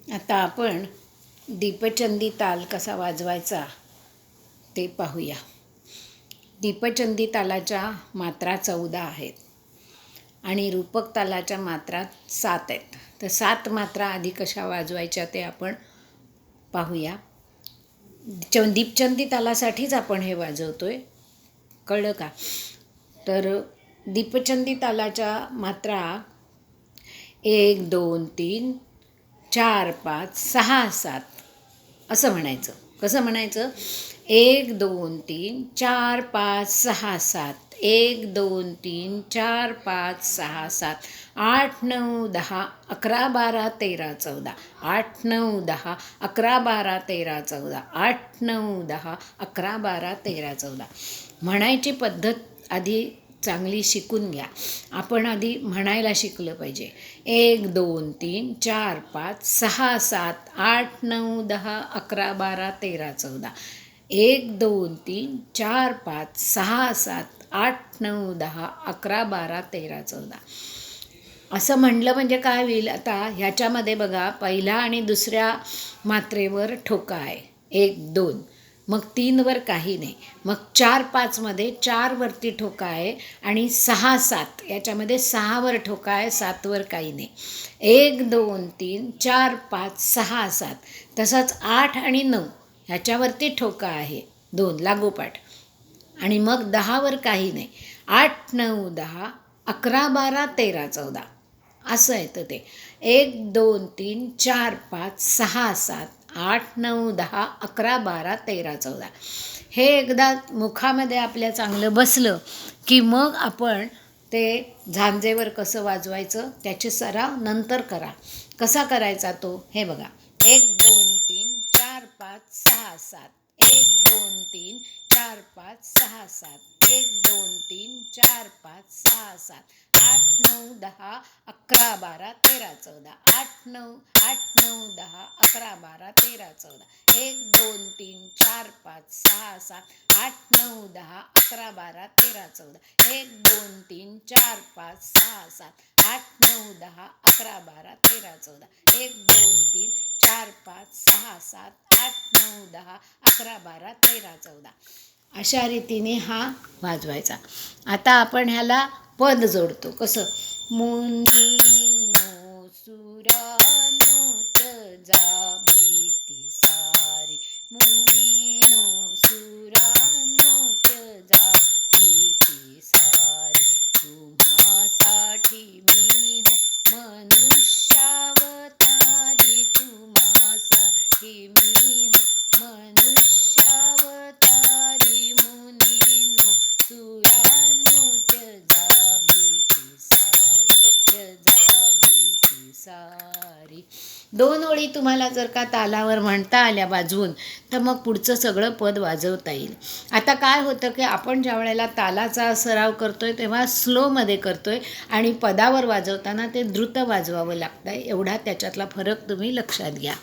आता आपण दीपचंदी ताल कसा वाजवायचा ते पाहूया. दीपचंदी तालाच्या मात्रा 14 आहेत आणि रूपक तालाच्या मात्रा 7 आहेत. तर 7 मात्रा आधी कशा वाजवायच्या ते आपण पाहूया. दीपचंदी तालासाठीच आपण हे वाजवतोय, कळलं का? तर दीपचंदी तालाच्या मात्रा 1 2 3 4 5 6 7 असं म्हणायचं. कसं म्हणायचं? 1 2 3 4 5 6 7 1 2 3 4 5 6 7 8 9 10 11 12 13 14 8 9 10 11 12 13 14 8 9 10 11 12 13 14 म्हणायची पद्धत आधी चांगली शिकून घ्या. आपण आधी म्हणायला शिकलं पाहिजे. 1 2 3 4 5 6 7 8 9 10 11 12 13 14 1 2 3 4 5 6 7 8 9 10 11 12 13 14 असं म्हणलं म्हणजे काय होईल? आता ह्याच्यामध्ये बघा, पहिल्या आणि दुसऱ्या मात्रेवर ठोका आहे 1 2, मग 3 वर काही नाही, मग 4 5 मध्ये 4 वरती ठोका आहे आणि 6 7 याच्यामध्ये 6 वर ठोका आहे, 7 वर काही नाही. 1 2 3 4 5 6 7 तसंच 8 आणि 9 ह्याच्यावरती ठोका आहे 2 लागोपाठ आणि मग 10 वर काही नाही. 8 9 10 11 12 13 14 असं येतं ते. 1 2 3 4 5 6 7 8 9 10 11 12 13 14 हे एकदा मुखामध्ये आपल्या चांगलं बसलं की मग आपण ते झांजेवर कसं वाजवायचं त्याचे सराव नंतर करा. कसा करायचा तो हे बघा. 1 2 3 4 5 6 7 1 2 3 4 5 6 7 1 2 3 4 5 6 7 8 9 10 11 12 13 14 8 9 10 11 12 13 14 1 2 3 4 5 6 7 8 9 10 11 12 13 14 1 2 3 4 5 6 7 8 9 10 11 12 13 14 1 2 3 4 5 6 7 8 9 10 11 12 13 14 अशा रीतीने हा वाजवायचा. आता आपण ह्याला पद जोडतो. कसं? मुनीनो सुरानो त्यजा भीती सारी, मुनीनो सुरानो त्यजा भीती सारी, तुम्हासाठी मी हो मनुष्यावतारी, तुम्हासाठी मी हो मनुष्यावतारी, मुनीनो सुरानो त्यजा भीती सारी, त्यजा भीती सारी. 2 ओळी तुम्हाला जर का तालावर म्हणता आल्या वाजवून तर मग पुढचं सगळं पद वाजवता येईल. आता काय होतं की आपण ज्या वेळेला तालाचा सराव करतोय तेव्हा स्लोमध्ये करतोय आणि पदावर वाजवताना ते द्रुत वाजवावं लागतं. एवढा त्याच्यातला फरक तुम्ही लक्षात घ्या.